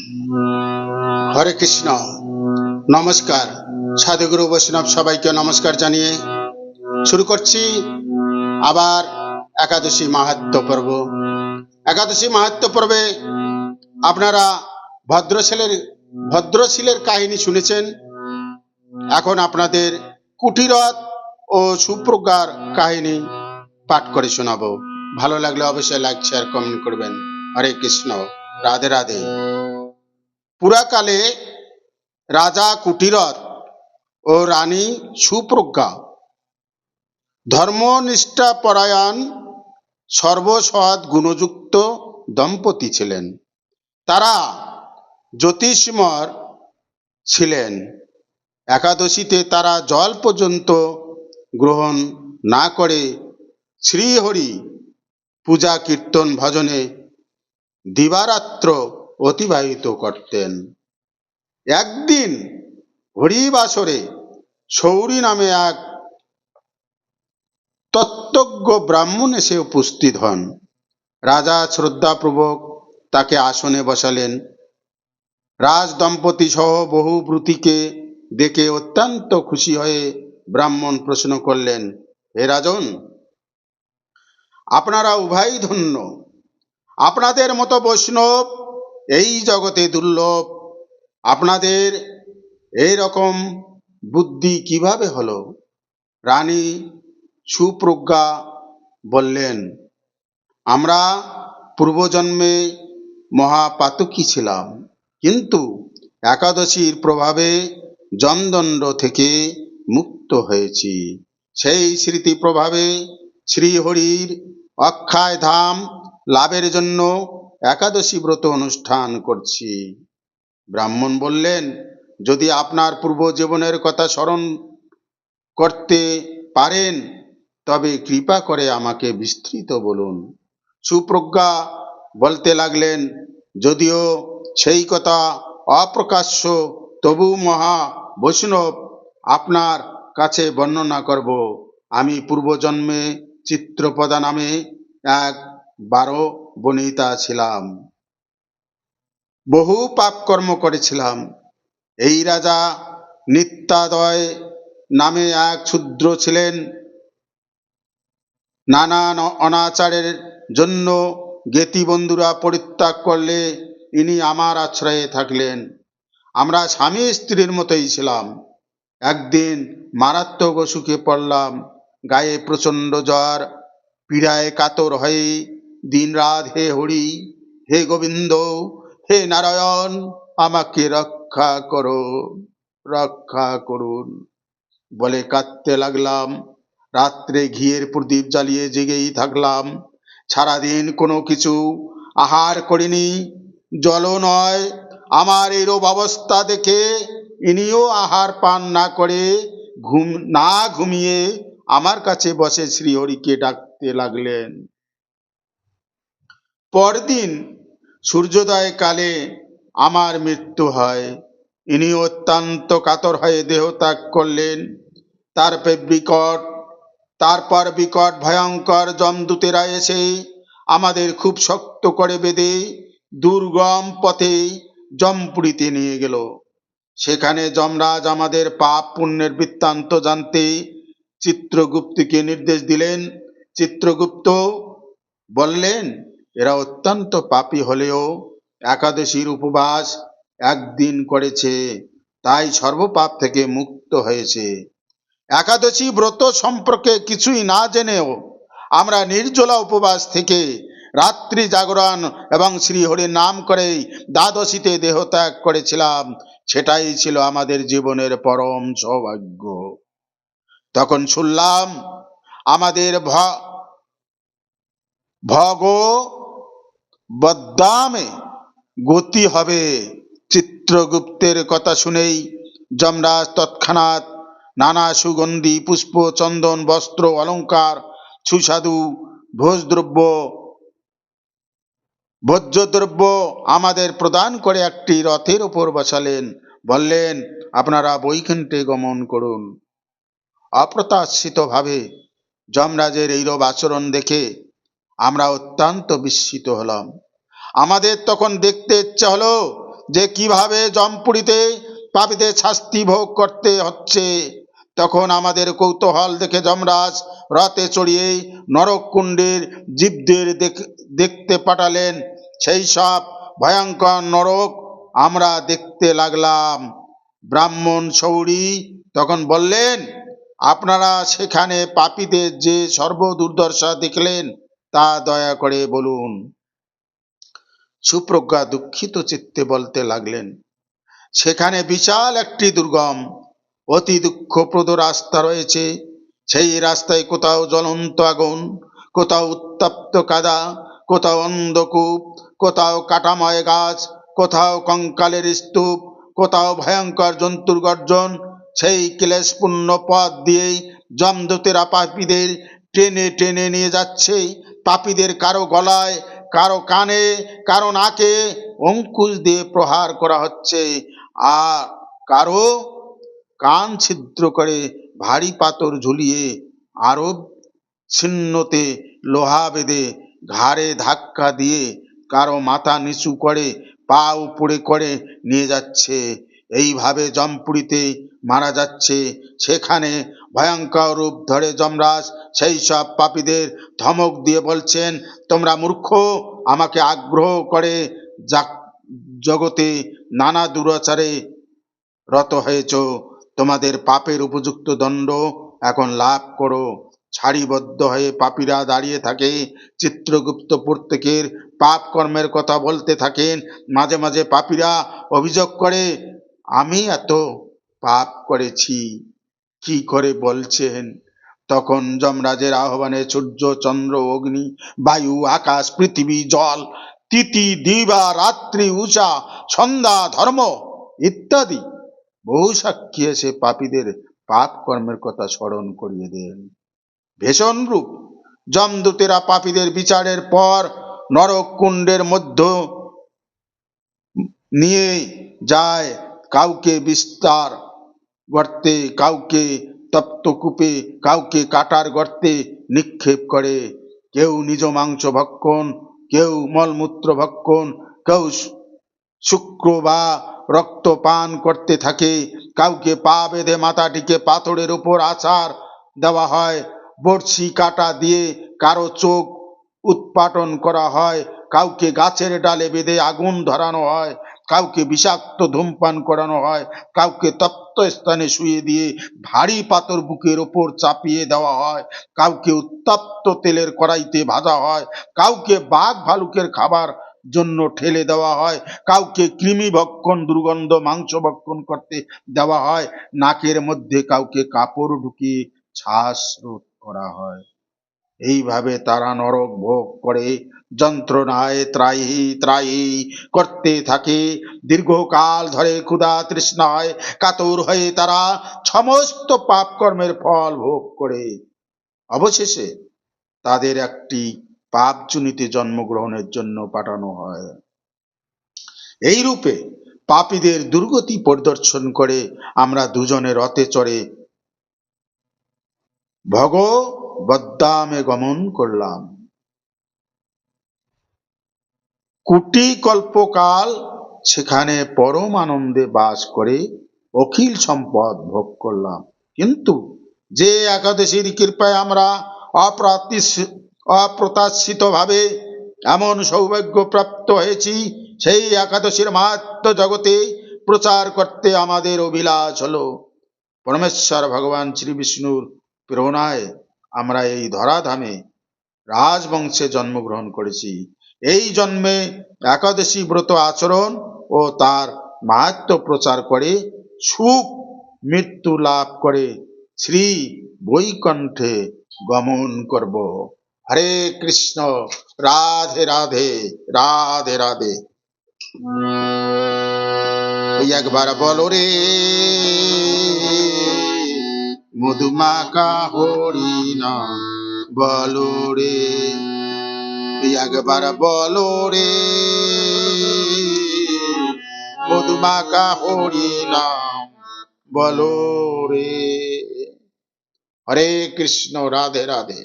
হরে কৃষ্ণ। নমস্কার। সাধুগুরু বৈষ্ণব সবাইকে নমস্কার জানিয়ে শুরু করছি আবার একাদশী মাহাত্ম্য পর্ব। একাদশী মাহাত্ম্য পর্বে আপনারা ভদ্রশীলের কাহিনী শুনেছেন। এখন আপনাদের কুটিরত ও সুপ্রজ্ঞার কাহিনী পাঠ করে শোনাবো। ভালো লাগলে অবশ্যই লাইক শেয়ার কমেন্ট করবেন। হরে কৃষ্ণ। রাধে রাধে। পুরাকালে রাজা কুটিরত ও রানী সুপ্রজ্ঞা ধর্মনিষ্ঠাপরায়ণ সর্বসৎ গুণযুক্ত দম্পতি ছিলেন। তারা জ্যোতিষমর ছিলেন। একাদশীতে তারা জল পর্যন্ত গ্রহণ না করে শ্রীহরি পূজা কীর্তন ভজনে দিবারাত্র অতিবাহিত করতেন। একদিন হরিবাসরে সৌরী নামে এক তত্ত্বজ্ঞ ব্রাহ্মণ এসে উপস্থিত হন। রাজা শ্রদ্ধাপূর্বক তাকে আসনে বসালেন। রাজ দম্পতি সহ বহু ব্রতীকে দেখে অত্যন্ত খুশি হয়ে ব্রাহ্মণ প্রশ্ন করলেন, হে রাজন, আপনারা উভয় ধন্য। আপনাদের মতো বৈষ্ণব এই জগতে দুর্লভ। আপনাদের এই রকম বুদ্ধি কিভাবে হলো? রানী সুপ্রজ্ঞা বললেন, আমরা পূর্বজন্মে মহাপাতকী ছিলাম, কিন্তু একাদশীর প্রভাবে যমদণ্ড থেকে মুক্ত হয়েছি। সেই স্মৃতি প্রভাবে শ্রীহরির অক্ষয় ধাম লাভের জন্য একাদশী ব্রত অনুষ্ঠান করছি। ব্রাহ্মণ বললেন, যদি আপনার পূর্বজীবনের কথা স্মরণ করতে পারেন তবে কৃপা করে আমাকে বিস্তৃত বলুন। সুপ্রজ্ঞা বলতে লাগলেন, যদিও সেই কথা অপ্রকাশ্য, তবু মহা বৈষ্ণব আপনার কাছে বর্ণনা করব। আমি পূর্বজন্মে চিত্রপদা নামে এক বারো বনিতা ছিলাম। বহু পাপকর্ম করেছিলাম। এই রাজা নিত্যাদয় নামে এক ক্ষুদ্র ছিলেন। নানান অনাচারের জন্য জ্ঞেতি বন্ধুরা পরিত্যাগ করলে ইনি আমার আশ্রয়ে থাকলেন। আমরা স্বামী স্ত্রীর মতোই ছিলাম। একদিন মারাত্মক অসুখে পড়লাম। গায়ে প্রচণ্ড জ্বর। পীড়ায় কাতর হয়ে দিন রাত হে হরি, হে গোবিন্দ, হে নারায়ণ, আমাকে রক্ষা করো, রক্ষা করুন বলে কাঁদতে লাগলাম। রাত্রে ঘিয়ের প্রদীপ জ্বালিয়ে জেগেই থাকলাম। সারাদিন কোনো কিছু আহার করিনি, জলও নয়। আমার এইরূপ অবস্থা দেখে ইনিও আহার পান না করে না ঘুমিয়ে আমার কাছে বসে শ্রীহরিকে ডাকতে লাগলেন। পরদিন সূর্যোদয় কালে আমার মৃত্যু হয়। ইনি অত্যন্ত কাতর হয়ে দেহ ত্যাগ করলেন। তারপর বিকট ভয়ঙ্কর যমদূতেরা এসে আমাদের খুব শক্ত করে বেঁধে দুর্গম পথে যমপুরীতে নিয়ে গেল। সেখানে যমরাজ আমাদের পাপ পুণ্যের বৃত্তান্ত জানতে চিত্রগুপ্তকে নির্দেশ দিলেন। চিত্রগুপ্ত বললেন, এরা অত্যন্ত পাপী হলেও একাদশীর উপবাস একদিন করেছে, তাই সর্বপাপ থেকে মুক্ত হয়েছে। একাদশী ব্রত সম্পর্কে কিছুই না জেনেও আমরা নির্জলা উপবাস থেকে রাত্রি জাগরণ এবং শ্রীহরির নাম করেই দ্বাদশীতে দেহত্যাগ করেছিলাম। সেটাই ছিল আমাদের জীবনের পরম সৌভাগ্য। তখন শুনলাম আমাদের ভগবদ্ধামে গতি হবে। চিত্রগুপ্তের কথা শুনেই যমরাজ তৎক্ষণাৎ নানা সুগন্ধি পুষ্প, চন্দন, বস্ত্র, অলঙ্কার, সুস্বাদু ভোজ্যদ্রব্য আমাদের প্রদান করে একটি রথের উপর বসালেন। বললেন, আপনারা বৈকুণ্ঠে গমন করুন। অপ্রত্যাশিত ভাবে যমরাজের এইরূপ আচরণ দেখে আমরা অত্যন্ত বিস্মিত হলাম। আমাদের তখন দেখতে ইচ্ছা হলো যে কিভাবে জমপুরিতে পাপীদের শাস্তি ভোগ করতে হচ্ছে, তখন আমাদের কৌতূহল দেখে যমরাজ রথে চড়িয়ে নরককুণ্ডের জীবদের দেখতে পাঠালেন। সেই সব ভয়ঙ্কর নরক আমরা দেখতে লাগলাম। ব্রাহ্মণ শৌরি তখন বললেন, আপনারা সেখানে পাপীদের যে সর্বদুর্দশা দেখলেন তা দয়া করে বলুন। সুপ্রজ্ঞা দুঃখিত চিত্তে বলতে লাগলেন, সেখানে বিশাল একটি দুর্গম অতি দুঃখপ্রদ রাস্তা রয়েছে। সেই রাস্তায় কোথাও জ্বলন্ত আগুন, কোথাও উত্তপ্ত কাদা, কোথাও অন্ধকূপ, কোথাও কাটাময় গাছ, কোথাও কঙ্কালের স্তূপ, কোথাও ভয়ঙ্কর জন্তুর গর্জন। সেই ক্লেশপূর্ণ পথ দিয়েই যমদূতেরা পাপীদের টেনে টেনে নিয়ে যাচ্ছে। পাপীদের কারো গলায়, কারো কানে, কারো নাকে অঙ্কুশ দিয়ে প্রহার করা হচ্ছে, আর কারো কান ছিদ্র করে ভারী পাথর ঝুলিয়ে আরব ছিন্নতে লোহা বেঁধে ঘাড়ে ধাক্কা দিয়ে কারো মাথা নিচু করে পা উপরে করে নিয়ে যাচ্ছে। এইভাবে জমপুরিতে মারা যাচ্ছে। সেখানে ভয়ঙ্কর রূপ ধরে যমরাজ সেই সব পাপীদের ধমক দিয়ে বলছেন, তোমরা মূর্খ, আমাকে আগ্রহ করে জগতে নানা দুরাচারে রত হয়েছ, তোমাদের পাপের উপযুক্ত দণ্ড এখন লাভ করো। সারিবদ্ধ হয়ে পাপীরা দাঁড়িয়ে থাকে। চিত্রগুপ্ত প্রত্যেকের পাপ কর্মের কথা বলতে থাকেন। মাঝে মাঝে পাপীরা অভিযোগ করে, আমি এত পাপ করেছি। কি করে বলছেন? তখন যমরাজের আহ্বানে সূর্য, চন্দ্র, অগ্নি, বায়ু, আকাশ, পৃথিবী, জল, তিথি, দিবা, রাত্রি, উষা, সন্ধ্যা, ধর্ম ইত্যাদি বহু সাক্ষী এসে পাপীদের পাপ কর্মের কথা স্মরণ করিয়ে দেন। ভীষণ রূপ যমদূতেরা পাপীদের বিচারের পর নরক কুণ্ডের মধ্যে নিয়ে যায়। কাউকে বিস্তার গর্তে, কাউকে তপ্তকূপে, কাউকে কাটার গর্তে নিক্ষেপ করে। কেউ নিজ মাংস ভক্ষণ, কেউ মলমূত্র ভক্ষণ, কেউ শুক্র বা রক্ত পান করতে থাকে। কাউকে পা বেঁধে মাথাটিকে পাথরের উপর আছাড় দেওয়া হয়। বড়শি কাটা দিয়ে কারো চোখ উৎপাটন করা হয়। কাউকে গাছের ডালে বেঁধে আগুন ধরানো হয়। কাউকে বিষাক্ত ধূমপান করানো হয়। কাউকে তপ্ত স্থানে শুয়ে দিয়ে ভারী পাথর বুকের ওপর চাপিয়ে দেওয়া হয়। কাউকে উত্তপ্ত তেলের কড়াইতে ভাজা হয়। কাউকে বাঘ ভালুকের খাবার জন্য ঠেলে দেওয়া হয়। কাউকে কৃমি ভক্ষণ, দুর্গন্ধ মাংস ভক্ষণ করতে দেওয়া হয়। নাকের মধ্যে কাউকে কাপড় ঢুকিয়ে শ্বাসরোধ করা হয়। এইভাবে তারা নরক ভোগ করে যন্ত্রণায় ত্রাহি ত্রাহি করতে থাকে। দীর্ঘকাল ধরে ক্ষুধা তৃষ্ণায় কাতর হয়ে তারা সমস্ত পাপ কর্মের ফল ভোগ করে অবশেষে তাদের একটি পাপজনিতে জন্মগ্রহণের জন্য পাঠানো হয়। এই রূপে পাপীদের দুর্গতি পরিদর্শন করে আমরা দুজনে রথে চড়ে ভগবদ্ধামে গমন করলাম। কোটি কল্পকাল সেখানে পরম আনন্দে বাস করে অখিল সম্পদ ভোগ করলাম। কিন্তু যে একাদশীর কৃপায় আমরা অপ্রত্যাশিত ভাবে এমন সৌভাগ্য প্রাপ্ত হয়েছি, সেই একাদশীর মাহাত্ম্য জগতে প্রচার করতে আমাদের অভিলাষ হলো। পরমেশ্বর ভগবান শ্রী বিষ্ণুর প্রেরণায় আমরা এই ধরাধামে রাজবংশে জন্মগ্রহণ করেছি। এই জন্মে একাদশী ব্রত আচরণ ও তার মাহাত্ম্য প্রচার করে সুখ মৃত্যু লাভ করে শ্রী বৈকুণ্ঠে গমন করব। হরে কৃষ্ণ, রাধে রাধে, রাধে রাধে। একবার বলো রে মধুমাকা হরিনা, বলো রে একবার বলো রে মধুমাকা হরিনা, বলো রে। হরে কৃষ্ণ, রাধে রাধে।